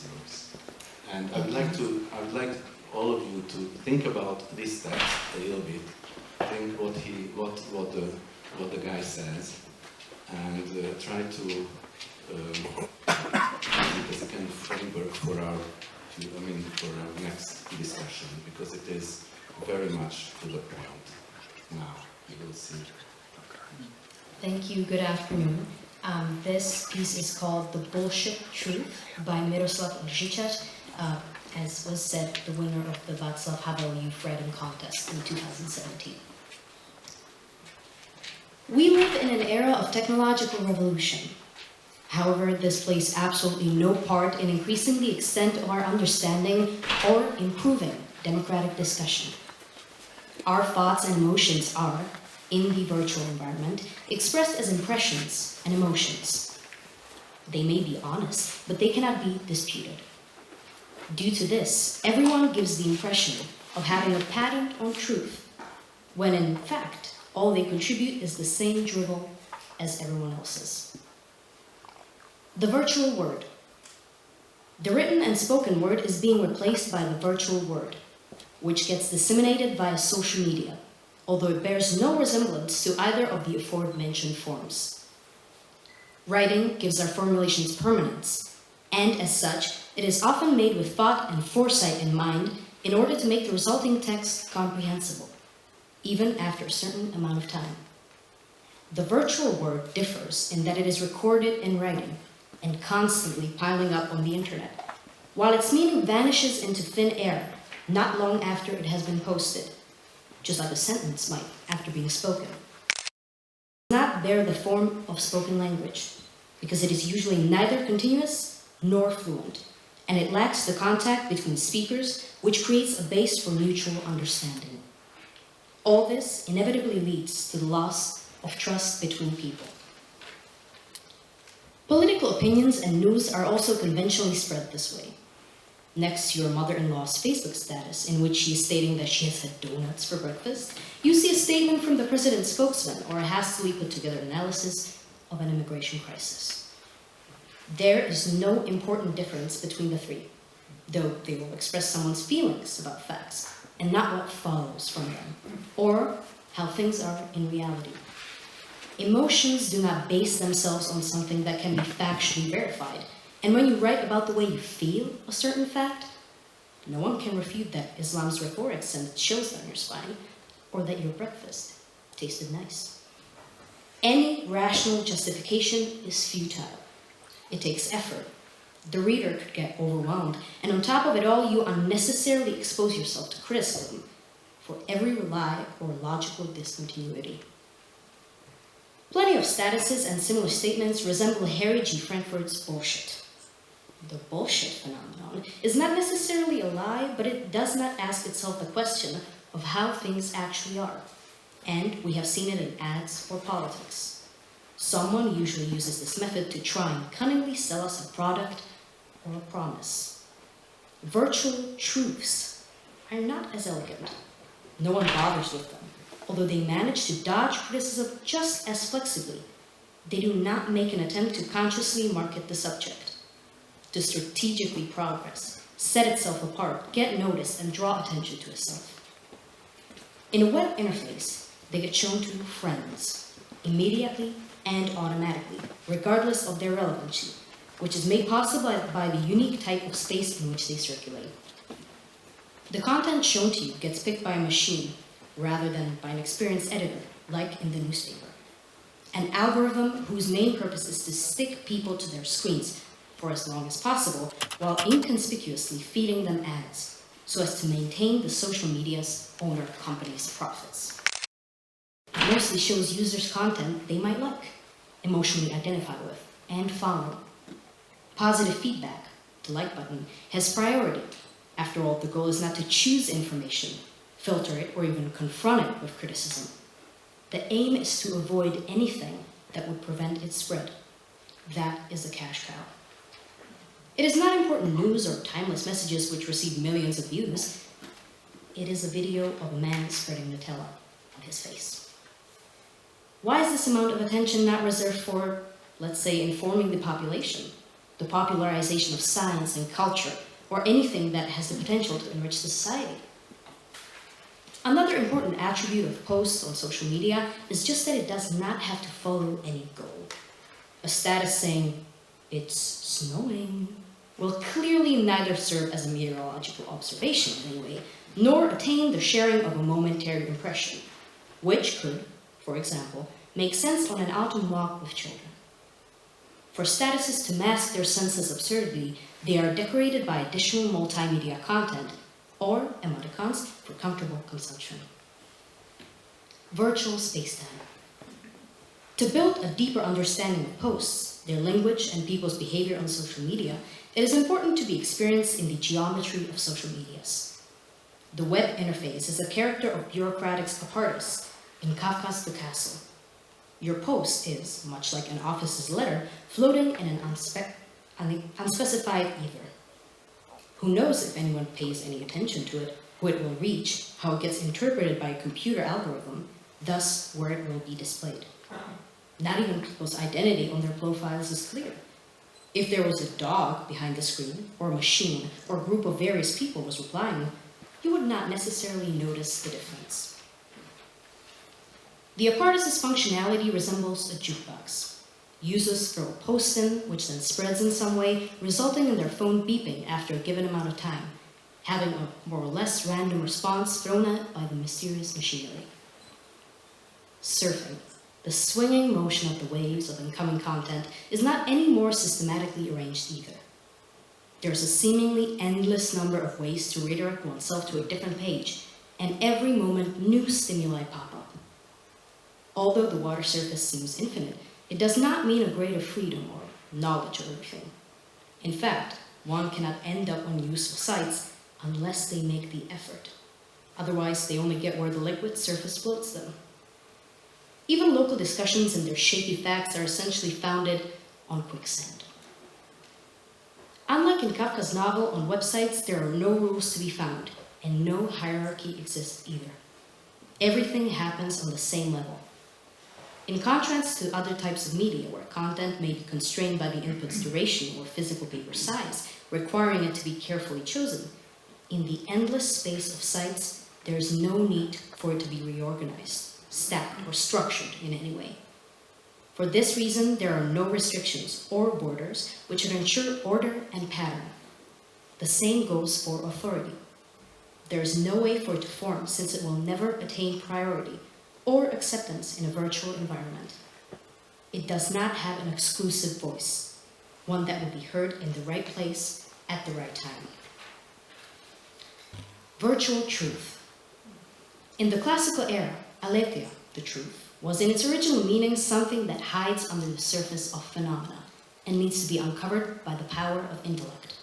series. And I would like all of you to think about this text a little bit. Think what the guy says, and try to use it as a kind of framework for our next discussion, because it is very much to the point. Now you will see. Thank you. Good afternoon. This piece is called "The Bullshit Truth" by Miroslav Určičar. As was said, the winner of the Václav Havel Youth Writing Contest in 2017. We live in an era of technological revolution. However, this plays absolutely no part in increasing the extent of our understanding or improving democratic discussion. Our thoughts and emotions are, in the virtual environment, expressed as impressions and emotions. They may be honest, but they cannot be disputed. Due to this, everyone gives the impression of having a patent on truth, when in fact, all they contribute is the same drivel as everyone else's. The virtual word. The written and spoken word is being replaced by the virtual word, which gets disseminated via social media, although it bears no resemblance to either of the aforementioned forms. Writing gives our formulations permanence, and as such, it is often made with thought and foresight in mind in order to make the resulting text comprehensible, even after a certain amount of time. The virtual word differs in that it is recorded in writing and constantly piling up on the internet, while its meaning vanishes into thin air not long after it has been posted, just like a sentence might after being spoken. It does not bear the form of spoken language, because it is usually neither continuous nor fluent, and it lacks the contact between speakers, which creates a base for mutual understanding. All this inevitably leads to the loss of trust between people. Political opinions and news are also conventionally spread this way. Next to your mother-in-law's Facebook status, in which she is stating that she has had donuts for breakfast, you see a statement from the president's spokesman or a hastily put together analysis of an immigration crisis. There is no important difference between the three, though they will express someone's feelings about facts and not what follows from them, or how things are in reality. Emotions do not base themselves on something that can be factually verified, and when you write about the way you feel a certain fact, no one can refute that Islam's rhetoric sends chills down your spine, or that your breakfast tasted nice. Any rational justification is futile. It takes effort. The reader could get overwhelmed, and on top of it all, you unnecessarily expose yourself to criticism for every lie or logical discontinuity. Plenty of statuses and similar statements resemble Harry G. Frankfurt's bullshit. The bullshit phenomenon is not necessarily a lie, but it does not ask itself the question of how things actually are, and we have seen it in ads or politics. Someone usually uses this method to try and cunningly sell us a product or a promise. Virtual truths are not as elegant. No one bothers with them. Although they manage to dodge criticism just as flexibly, they do not make an attempt to consciously market the subject, to strategically progress, set itself apart, get noticed, and draw attention to itself. In a web interface, they get shown to friends, immediately and automatically, regardless of their relevancy, which is made possible by the unique type of space in which they circulate. The content shown to you gets picked by a machine rather than by an experienced editor, like in the newspaper. An algorithm whose main purpose is to stick people to their screens for as long as possible, while inconspicuously feeding them ads, so as to maintain the social media's owner company's profits. It mostly shows users content they might like, emotionally identify with, and follow. Positive feedback, the like button, has priority. After all, the goal is not to choose information, filter it, or even confront it with criticism. The aim is to avoid anything that would prevent its spread. That is a cash cow. It is not important news or timeless messages which receive millions of views. It is a video of a man spreading Nutella on his face. Why is this amount of attention not reserved for, let's say, informing the population? the popularization of science and culture, or anything that has the potential to enrich the society. Another important attribute of posts on social media is just that it does not have to follow any goal. A status saying, "It's snowing," will clearly neither serve as a meteorological observation in any way, nor attain the sharing of a momentary impression, which could, for example, make sense on an autumn walk with children. For statuses to mask their senseless absurdity, they are decorated by additional multimedia content or emoticons for comfortable consumption. Virtual spacetime. To build a deeper understanding of posts, their language, and people's behavior on social media, it is important to be experienced in the geometry of social medias. The web interface is a character of bureaucratic apparatus in Kafka's The Castle. Your post is, much like an office's letter, floating in an unspecified ether. Who knows if anyone pays any attention to it, who it will reach, how it gets interpreted by a computer algorithm, thus where it will be displayed. Not even people's identity on their profiles is clear. If there was a dog behind the screen, or a machine, or a group of various people was replying, you would not necessarily notice the difference. The apparatus's functionality resembles a jukebox. Users throw a post in, which then spreads in some way, resulting in their phone beeping after a given amount of time, having a more or less random response thrown at by the mysterious machinery. Surfing, the swinging motion of the waves of incoming content, is not any more systematically arranged either. There's a seemingly endless number of ways to redirect oneself to a different page, and every moment new stimuli pop up. Although the water surface seems infinite, it does not mean a greater freedom or knowledge of everything. In fact, one cannot end up on useful sites unless they make the effort. Otherwise, they only get where the liquid surface floats them. Even local discussions and their shaky facts are essentially founded on quicksand. Unlike in Kafka's novel, on websites there are no rules to be found, and no hierarchy exists either. Everything happens on the same level. In contrast to other types of media where content may be constrained by the input's duration or physical paper size, requiring it to be carefully chosen, in the endless space of sites, there is no need for it to be reorganized, stacked, or structured in any way. For this reason, there are no restrictions or borders which should ensure order and pattern. The same goes for authority. There is no way for it to form, since it will never attain priority or acceptance in a virtual environment. It does not have an exclusive voice, one that will be heard in the right place at the right time. Virtual truth. In the classical era, aletheia, the truth, was in its original meaning something that hides under the surface of phenomena and needs to be uncovered by the power of intellect.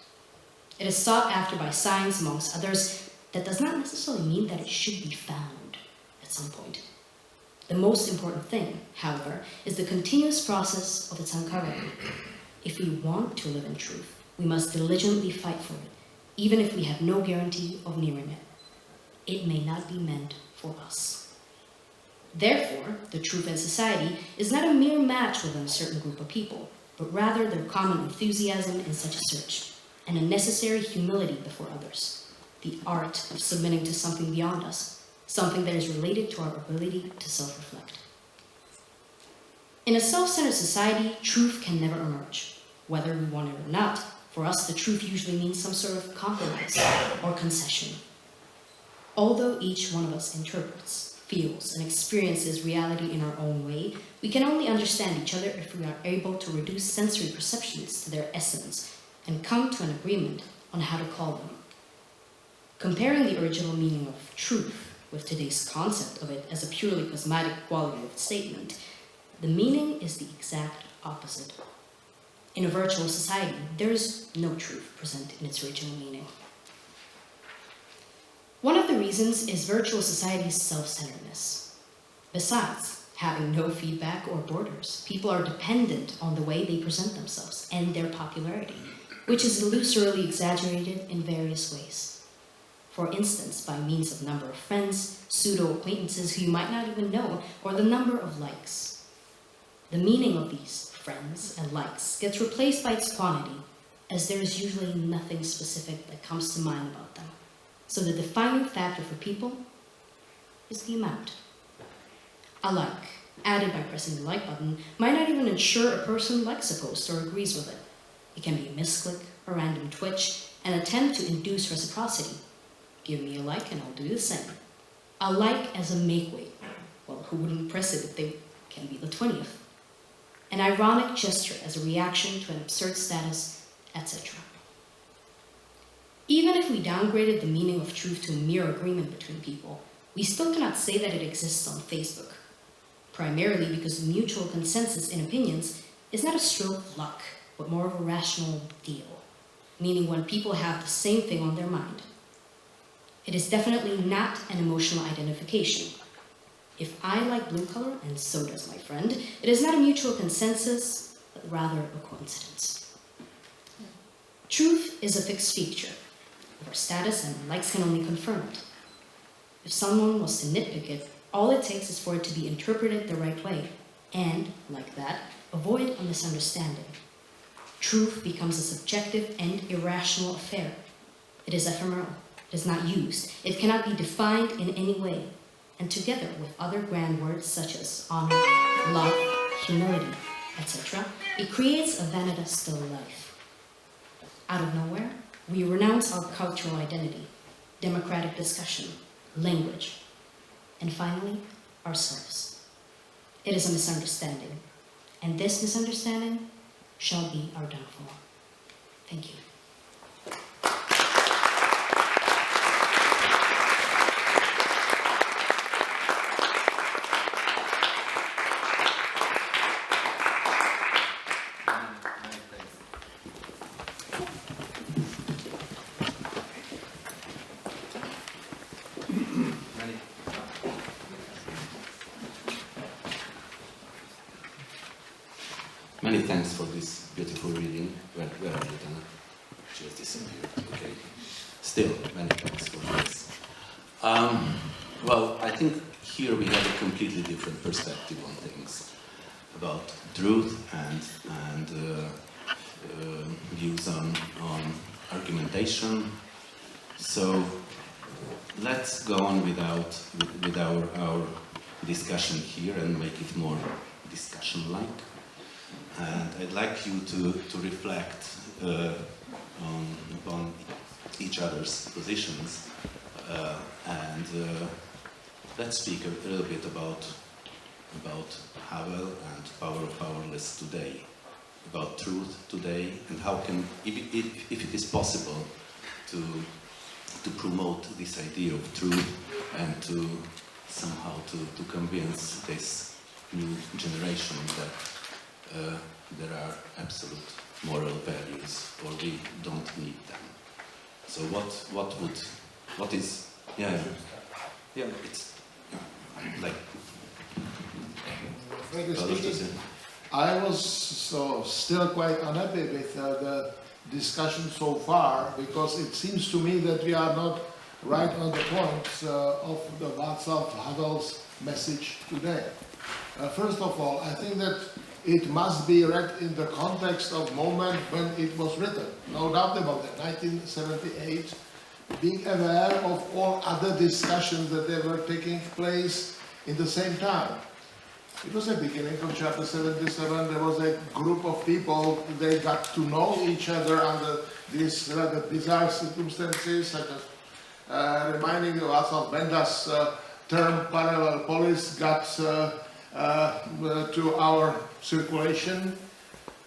It is sought after by science, amongst others. That does not necessarily mean that it should be found at some point. The most important thing, however, is the continuous process of its uncovering. If we want to live in truth, we must diligently fight for it, even if we have no guarantee of nearing it. It may not be meant for us. Therefore, the truth in society is not a mere match within a certain group of people, but rather their common enthusiasm in such a search, and a necessary humility before others. The art of submitting to something beyond us, something that is related to our ability to self-reflect. In a self-centered society, truth can never emerge, whether we want it or not. For us, the truth usually means some sort of compromise or concession. Although each one of us interprets, feels, and experiences reality in our own way, we can only understand each other if we are able to reduce sensory perceptions to their essence and come to an agreement on how to call them. Comparing the original meaning of truth with today's concept of it as a purely cosmetic quality of statement, the meaning is the exact opposite. In a virtual society, there is no truth present in its original meaning. One of the reasons is virtual society's self-centeredness. Besides having no feedback or borders, people are dependent on the way they present themselves and their popularity, which is illusorily exaggerated in various ways. For instance, by means of number of friends, pseudo-acquaintances who you might not even know, or the number of likes. The meaning of these friends, and likes gets replaced by its quantity, as there is usually nothing specific that comes to mind about them. So the defining factor for people is the amount. A like, added by pressing the like button, might not even ensure a person likes a post or agrees with it. It can be a misclick, a random twitch, an attempt to induce reciprocity. Give me a like and I'll do the same. A like as a make-weight. Well, who wouldn't press it if they can be the 20th? An ironic gesture as a reaction to an absurd status, etc. Even if we downgraded the meaning of truth to a mere agreement between people, we still cannot say that it exists on Facebook. Primarily because the mutual consensus in opinions is not a stroke of luck, but more of a rational deal, meaning when people have the same thing on their mind. It is definitely not an emotional identification. If I like blue color, and so does my friend, it is not a mutual consensus, but rather a coincidence. Truth is a fixed feature, where status and likes can only confirm it. If someone was to nitpick it, all it takes is for it to be interpreted the right way, and, like that, avoid a misunderstanding. Truth becomes a subjective and irrational affair. It is ephemeral, it is not used, it cannot be defined in any way, and together with other grand words such as honor, love, humility, etc., it creates a vanity still life. Out of nowhere, we renounce our cultural identity, democratic discussion, language, and finally, ourselves. It is a misunderstanding, and this misunderstanding shall be our downfall. Thank you. Many thanks for this beautiful reading. Where are you, Dana? She has disappeared. Okay. Still, many thanks for this. Well, I think here we have a completely different perspective on things about truth and views on argumentation. So let's go on with our discussion here and make it more discussion-like. And I'd like you to reflect on each other's positions and let's speak a little bit about Havel and power of powerless today, about truth today, and how can, if it is possible, to promote this idea of truth and to somehow to convince this new generation that there are absolute moral values, or we don't need them. So what is, it's like. I was still quite unhappy with the discussion so far, because it seems to me that we are not right on the point of the Václav Havel's message today. First of all, I think that it must be read in the context of moment when it was written. No doubt about it. 1978, being aware of all other discussions that they were taking place in the same time. It was the beginning of chapter 77. There was a group of people, they got to know each other under these rather bizarre circumstances, such as reminding of Václav Benda's term parallel polis got to our circulation.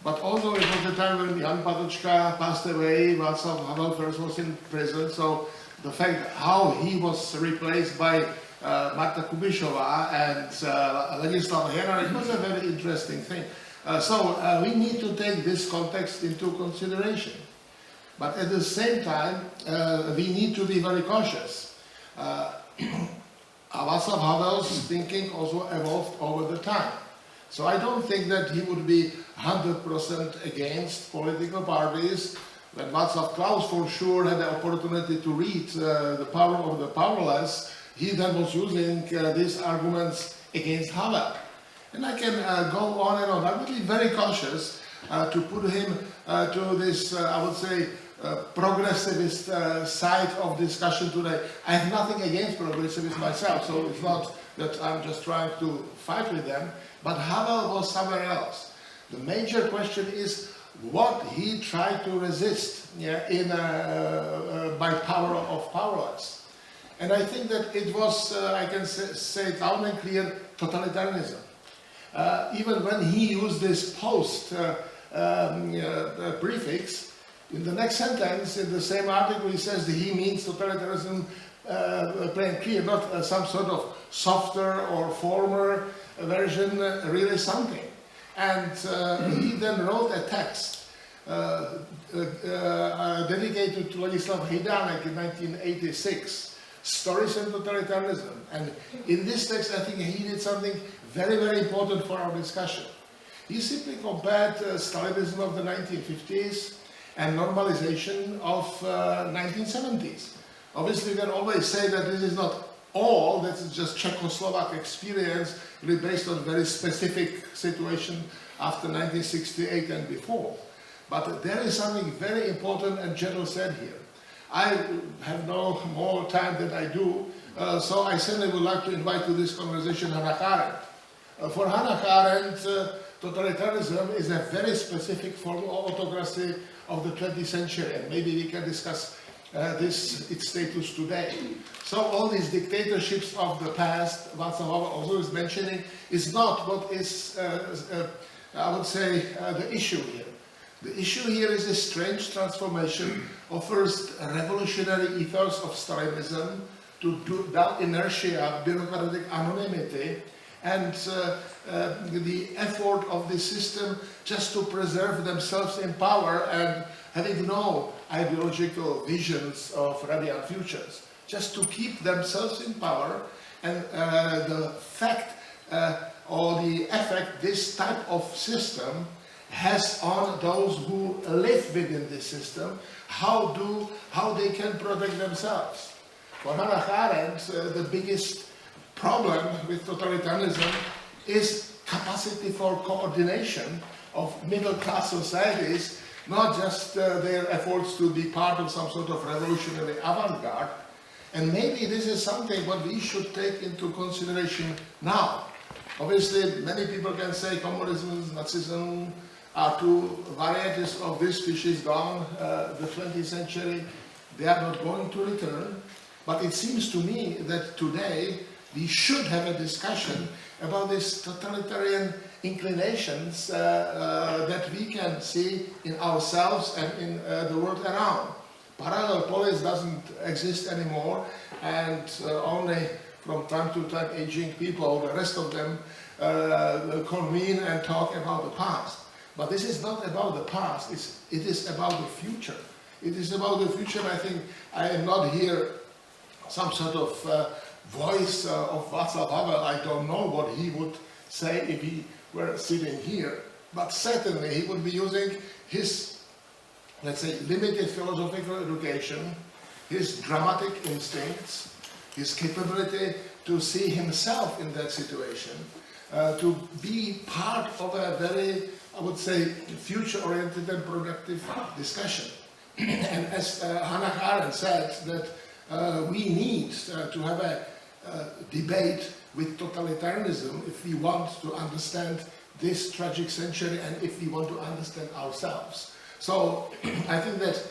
But also it was the time when Jan Patočka passed away, Václav Havel first was in prison, so the fact how he was replaced by Marta Kubišová and Ladislav Herar, it was a very interesting thing. So we need to take this context into consideration. But at the same time, we need to be very cautious. Václav Havel's thinking also evolved over the time. So I don't think that he would be 100% against political parties. When Václav Klaus for sure had the opportunity to read The Power of the Powerless, he then was using these arguments against Havel. And I can go on and on. I would be very cautious to put him to this, I would say, progressivist side of discussion today. I have nothing against progressivists myself, so it's not that I'm just trying to fight with them, but Havel was somewhere else. The major question is what he tried to resist by power of Powerless. And I think that it was, I can say it loud and clear, totalitarianism. Even when he used this post prefix, in the next sentence, in the same article, he says that he means totalitarianism plain clear, not some sort of softer or former version, really something. And he then wrote a text dedicated to Ladislav Hejdánek in 1986, Stories and Totalitarianism. And in this text, I think he did something very, very important for our discussion. He simply compared Stalinism of the 1950s and normalization of 1970s. Obviously, we can always say that this is not all, that is just Czechoslovak experience, really based on very specific situation after 1968 and before. But there is something very important and general said here. I have no more time than I do, so I certainly would like to invite to this conversation Hannah Arendt. For Hannah Arendt, totalitarianism is a very specific form of autocracy of the 20th century, and maybe we can discuss its status today. So all these dictatorships of the past, Václav Havel also is mentioning, is not what is, I would say, the issue here. The issue here is a strange transformation of first revolutionary ethos of Stalinism to dull inertia, bureaucratic anonymity, and the effort of the system just to preserve themselves in power and having no ideological visions of radiant futures, just to keep themselves in power, and the fact or the effect this type of system has on those who live within this system, how they can protect themselves. For Hannah Arendt, the biggest problem with totalitarianism is capacity for coordination of middle-class societies, not just their efforts to be part of some sort of revolutionary avant-garde. And maybe this is something what we should take into consideration now. Obviously, many people can say communism, Nazism are two varieties of this species gone, the 20th century. They are not going to return. But it seems to me that today we should have a discussion about these totalitarian inclinations that we can see in ourselves and in the world around. Parallel polis doesn't exist anymore, and only from time to time aging people, the rest of them, convene and talk about the past. But this is not about the past, it is about the future. It is about the future, and I think I am not here some sort of voice of Václav Havel. I don't know what he would say if he were sitting here, but certainly he would be using his, let's say, limited philosophical education, his dramatic instincts, his capability to see himself in that situation, to be part of a very, I would say, future-oriented and productive discussion. And as Hannah Arendt said, that we need to have a debate with totalitarianism if we want to understand this tragic century and if we want to understand ourselves. So I think that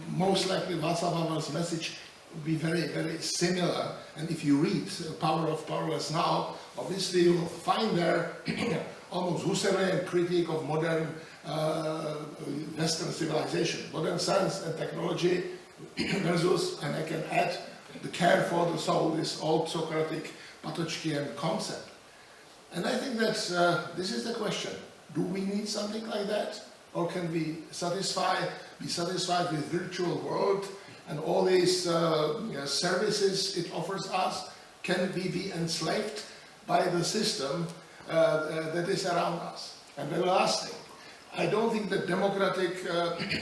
most likely Václav Havel's message will be very, very similar. And if you read Power of Powerless now, obviously you will find there almost Husserlian critique of modern Western civilization, modern science and technology versus, and I can add, the care for the soul, this old Socratic Patočkian concept. And I think that this is the question. Do we need something like that? Or can we be satisfied with virtual world and all these services it offers us? Can we be enslaved by the system that is around us? And the last thing, I don't think that democratic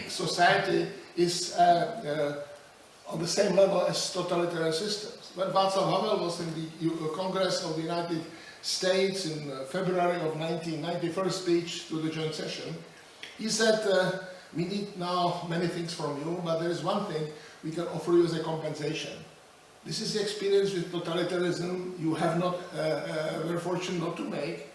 society is on the same level as totalitarian systems. When Václav Havel was in the Congress of the United States in February of 1991 speech to the joint session. He said, we need now many things from you, but there is one thing we can offer you as a compensation. This is the experience with totalitarianism you have not, were fortunate not to make.